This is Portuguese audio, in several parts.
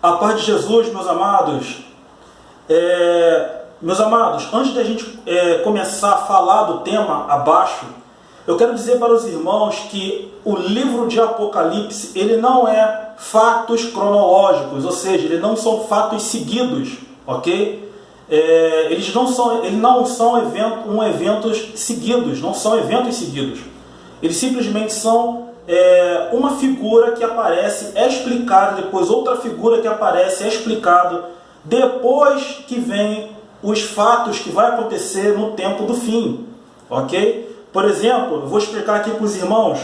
A paz de Jesus, meus amados. Meus amados, antes da gente começar a falar do tema abaixo, eu quero dizer para os irmãos que o livro de Apocalipse, ele não é fatos cronológicos, ou seja, eles não são fatos seguidos, ok? Eles não são eventos seguidos, não são eventos seguidos. Eles simplesmente são uma figura que aparece, é explicada, depois outra figura que aparece, é explicado, depois que vem os fatos que vai acontecer no tempo do fim, ok? Por exemplo, eu vou explicar aqui para os irmãos.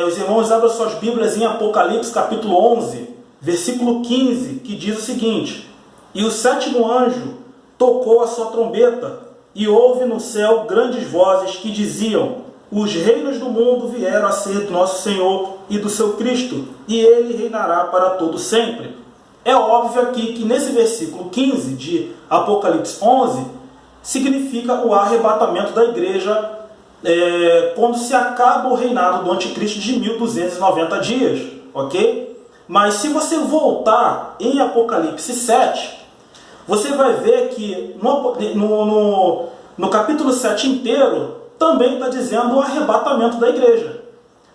Os irmãos abram suas Bíblias em Apocalipse capítulo 11, versículo 15, que diz o seguinte: E o sétimo anjo tocou a sua trombeta, e houve no céu grandes vozes que diziam: Os reinos do mundo vieram a ser do nosso Senhor e do seu Cristo, e ele reinará para todo sempre. É óbvio aqui que nesse versículo 15 de Apocalipse 11, significa o arrebatamento da igreja, quando se acaba o reinado do anticristo de 1290 dias, ok? Mas se você voltar em Apocalipse 7, você vai ver que no capítulo 7 inteiro também está dizendo o arrebatamento da igreja.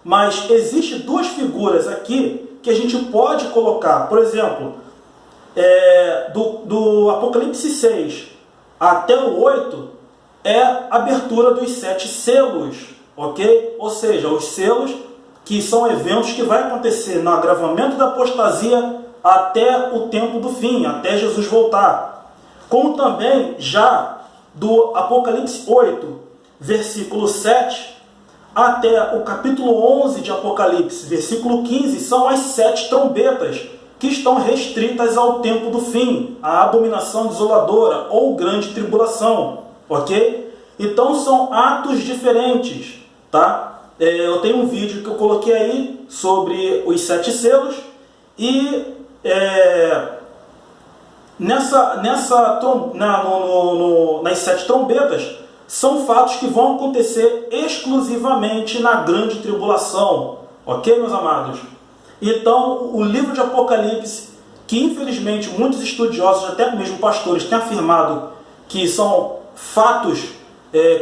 Mas existem duas figuras aqui que a gente pode colocar. Por exemplo, do Apocalipse 6 até o 8, é a abertura dos 7 selos, ok? Ou seja, os selos que são eventos que vai acontecer no agravamento da apostasia até o tempo do fim, até Jesus voltar. Como também já do Apocalipse 8, versículo 7, até o capítulo 11 de Apocalipse, versículo 15, são as 7 trombetas que estão restritas ao tempo do fim, a abominação desoladora ou grande tribulação. Ok? Então são atos diferentes, tá? Eu tenho um vídeo que eu coloquei aí sobre os 7 selos e nas 7 trombetas são fatos que vão acontecer exclusivamente na grande tribulação, ok, meus amados? Então o livro de Apocalipse, que infelizmente muitos estudiosos, até mesmo pastores, têm afirmado que são fatos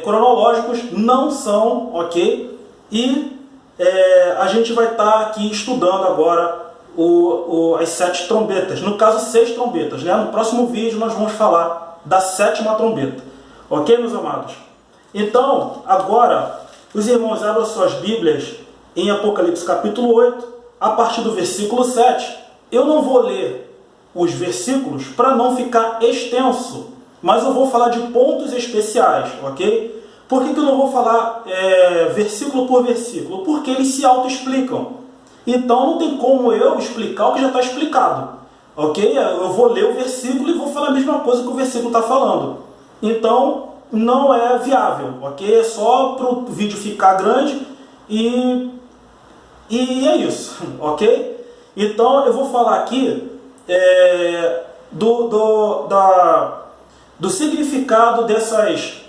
cronológicos, não são, ok? E a gente vai estar aqui estudando agora as 7 trombetas, no caso 6 trombetas, né? No próximo vídeo nós vamos falar da 7ª trombeta, ok, meus amados? Então, agora, os irmãos abram suas Bíblias em Apocalipse capítulo 8, a partir do versículo 7. Eu não vou ler os versículos para não ficar extenso, mas eu vou falar de pontos especiais, ok? Por que eu não vou falar versículo por versículo? Porque eles se auto-explicam. Então não tem como eu explicar o que já está explicado, ok? Eu vou ler o versículo e vou falar a mesma coisa que o versículo está falando. Então não é viável, ok? É só para o vídeo ficar grande e é isso, ok? Então eu vou falar aqui do significado dessas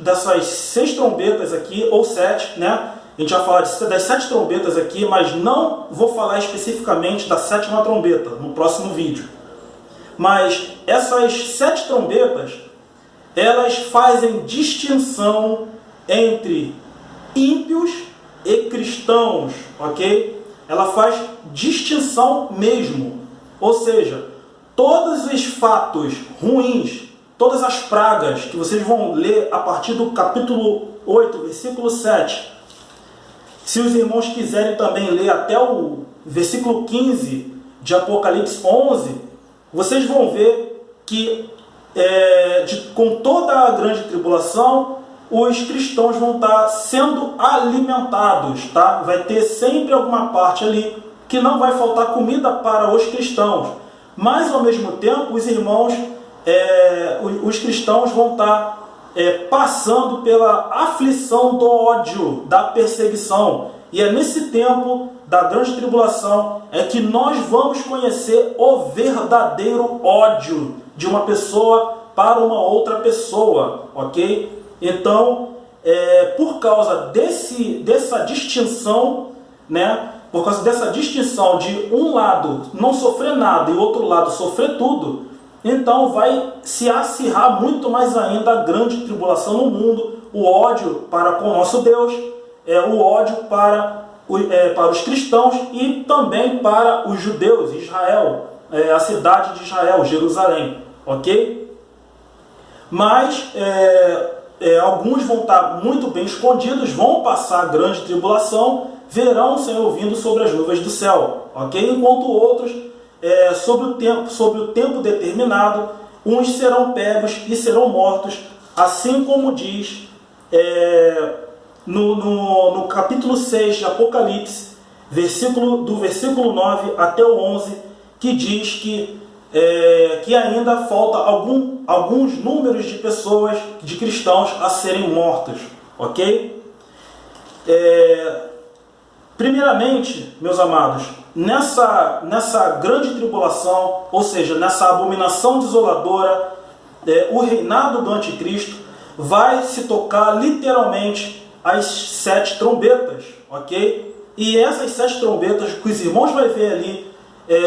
6 trombetas aqui, ou 7, né? A gente vai falar das 7 trombetas aqui, mas não vou falar especificamente da 7ª trombeta no próximo vídeo. Mas essas 7 trombetas, elas fazem distinção entre ímpios e cristãos, ok? Ela faz distinção mesmo, ou seja, todos os fatos ruins, todas as pragas que vocês vão ler a partir do capítulo 8, versículo 7. Se os irmãos quiserem também ler até o versículo 15 de Apocalipse 11, vocês vão ver que com toda a grande tribulação, os cristãos vão estar sendo alimentados, tá? Vai ter sempre alguma parte ali que não vai faltar comida para os cristãos. Mas, ao mesmo tempo, os irmãos, os cristãos vão estar passando pela aflição do ódio, da perseguição. E é nesse tempo da grande tribulação que nós vamos conhecer o verdadeiro ódio de uma pessoa para uma outra pessoa, ok? Então, por causa dessa distinção, né, por causa dessa distinção de um lado não sofrer nada e o outro lado sofrer tudo, então vai se acirrar muito mais ainda a grande tribulação no mundo, o ódio para com o nosso Deus, o ódio para os cristãos e também para os judeus, Israel, a cidade de Israel, Jerusalém, ok? Mas alguns vão estar muito bem escondidos, vão passar a grande tribulação, verão o Senhor vindo sobre as nuvens do céu, ok? Enquanto outros, sobre o tempo determinado, uns serão pegos e serão mortos, assim como diz no capítulo 6 de Apocalipse, do versículo 9 até o 11, que diz que ainda falta alguns números de pessoas, de cristãos, a serem mortos, ok? Primeiramente, meus amados, nessa grande tribulação, ou seja, nessa abominação desoladora, o reinado do anticristo vai se tocar literalmente as 7 trombetas, ok? E essas 7 trombetas que os irmãos vão ver ali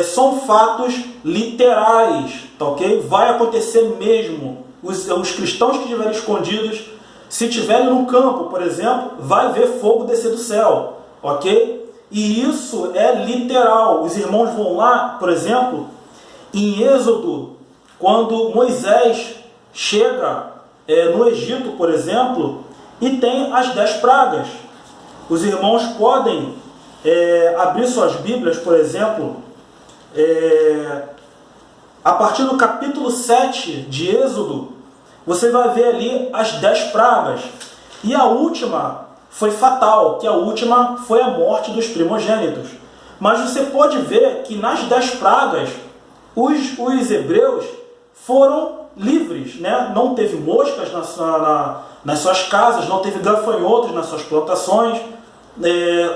são fatos literais, tá ok? Vai acontecer mesmo. Os cristãos que estiverem escondidos, se estiverem no campo, por exemplo, vai ver fogo descer do céu, ok? E isso é literal. Os irmãos vão lá, por exemplo, em Êxodo, quando Moisés chega no Egito, por exemplo, e tem as 10 pragas. Os irmãos podem abrir suas Bíblias, por exemplo, a partir do capítulo 7 de Êxodo, você vai ver ali as 10 pragas. E a última foi fatal, que a última foi a morte dos primogênitos. Mas você pode ver que nas 10 pragas, os hebreus foram livres, né? Não teve moscas nas suas casas, não teve gafanhotos nas suas plantações.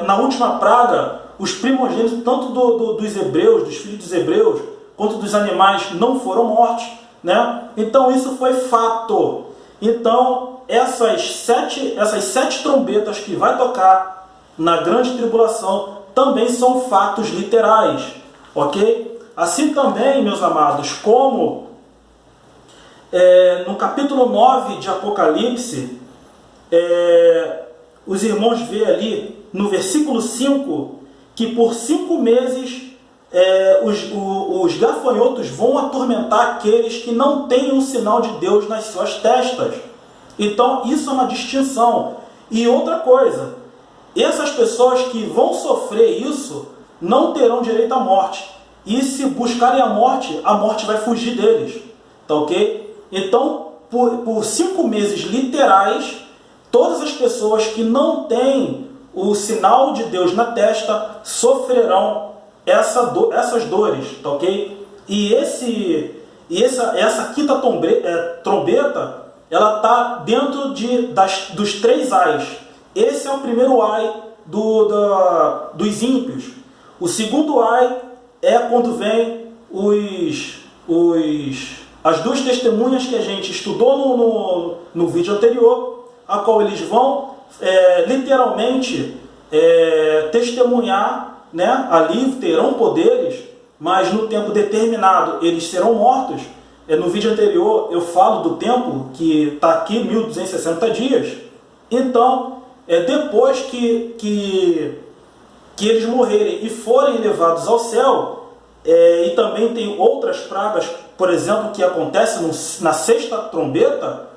Na última praga, os primogênitos, tanto dos hebreus, dos filhos dos hebreus, quanto dos animais, não foram mortos, né? Então isso foi fato. Então essas sete trombetas que vai tocar na grande tribulação também são fatos literais, ok? Assim também, meus amados, como no capítulo 9 de Apocalipse, os irmãos vê ali no versículo 5 que por 5 meses os gafanhotos vão atormentar aqueles que não têm o sinal de Deus nas suas testas. Então isso é uma distinção. E outra coisa, essas pessoas que vão sofrer isso não terão direito à morte. E se buscarem a morte vai fugir deles, tá ok? Então, por 5 meses literais, todas as pessoas que não têm o sinal de Deus na testa sofrerão essas dores, tá ok? E essa quinta trombeta, ela está dentro dos 3 ais. Esse é o primeiro ai dos ímpios. O segundo ai é quando vem as 2 testemunhas que a gente estudou no vídeo anterior, a qual eles vão literalmente testemunhar, né? Ali terão poderes, mas no tempo determinado eles serão mortos. No vídeo anterior eu falo do tempo que está aqui, 1260 dias. Então, depois que eles morrerem e forem levados ao céu, e também tem outras pragas, por exemplo, que acontecem na 6ª trombeta,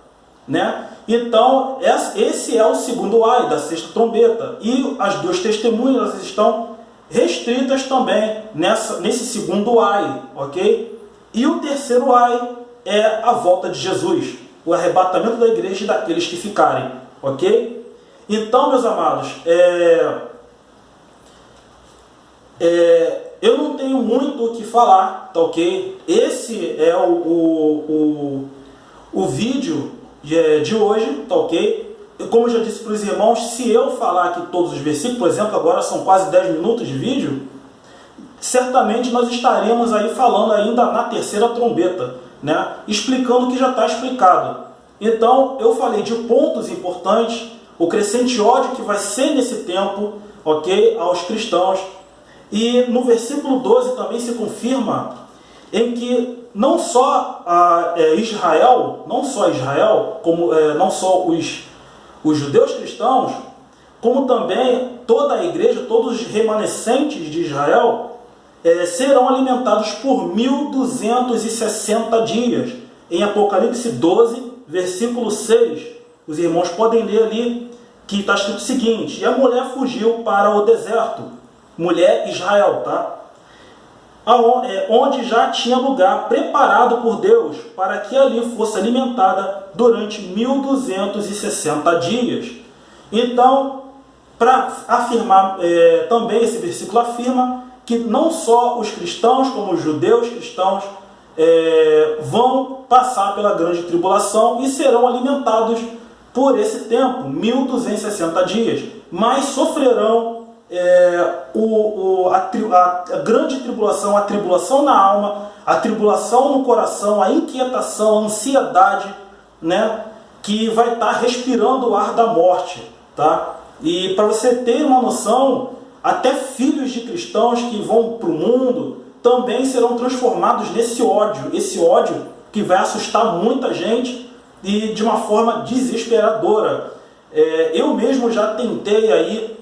né? Então, esse é o segundo ai da 6ª trombeta. E as 2 testemunhas estão restritas também nesse segundo ai, ok? E o terceiro ai é a volta de Jesus, o arrebatamento da igreja e daqueles que ficarem, ok? Então, meus amados, eu não tenho muito o que falar, tá ok? Esse é o vídeo de hoje, tá ok? Como eu já disse para os irmãos, se eu falar aqui todos os versículos, por exemplo, agora são quase 10 minutos de vídeo, certamente nós estaremos aí falando ainda na 3ª trombeta, né? Explicando o que já está explicado. Então, eu falei de pontos importantes, o crescente ódio que vai ser nesse tempo, ok? Aos cristãos, E no versículo 12 também se confirma em que não só Israel, como não só os judeus cristãos, como também toda a igreja, todos os remanescentes de Israel, serão alimentados por 1260 dias. Em Apocalipse 12, versículo 6, os irmãos podem ler ali que está escrito o seguinte: e a mulher fugiu para o deserto, mulher Israel, tá? Onde já tinha lugar preparado por Deus para que ali fosse alimentada durante 1260 dias. Então, para afirmar, também esse versículo afirma que não só os cristãos, como os judeus cristãos, vão passar pela grande tribulação e serão alimentados por esse tempo, 1260 dias, mas sofrerão a grande tribulação, a tribulação na alma, a tribulação no coração, a inquietação, a ansiedade, né, que vai estar respirando o ar da morte, tá? E para você ter uma noção, até filhos de cristãos que vão para o mundo também serão transformados nesse ódio, esse ódio que vai assustar muita gente e de uma forma desesperadora. Eu mesmo já tentei aí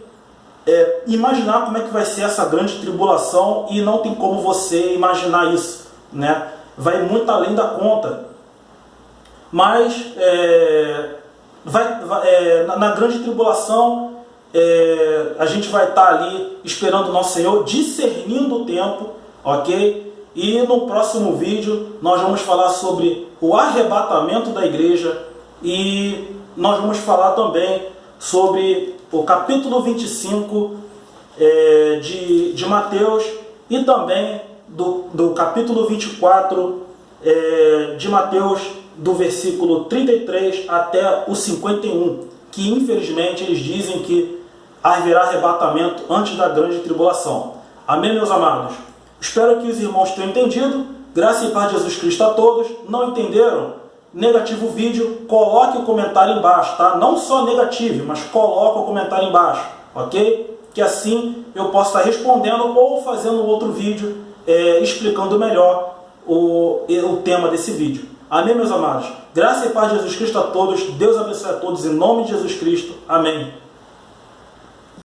imaginar como é que vai ser essa grande tribulação e não tem como você imaginar isso, né? Vai muito além da conta. Mas na grande tribulação a gente vai estar ali esperando o nosso Senhor, discernindo o tempo, ok? E no próximo vídeo nós vamos falar sobre o arrebatamento da igreja e nós vamos falar também sobre o capítulo 25 de Mateus e também do capítulo 24 de Mateus, do versículo 33 até o 51, que infelizmente eles dizem que haverá arrebatamento antes da grande tribulação. Amém, meus amados? Espero que os irmãos tenham entendido. Graça e paz de Jesus Cristo a todos. Não entenderam? Negativo o vídeo, coloque o comentário embaixo, tá? Não só negativo, mas coloque o comentário embaixo, ok? Que assim eu posso estar respondendo ou fazendo outro vídeo explicando melhor o tema desse vídeo. Amém, meus amados? Graça e paz de Jesus Cristo a todos. Deus abençoe a todos em nome de Jesus Cristo. Amém.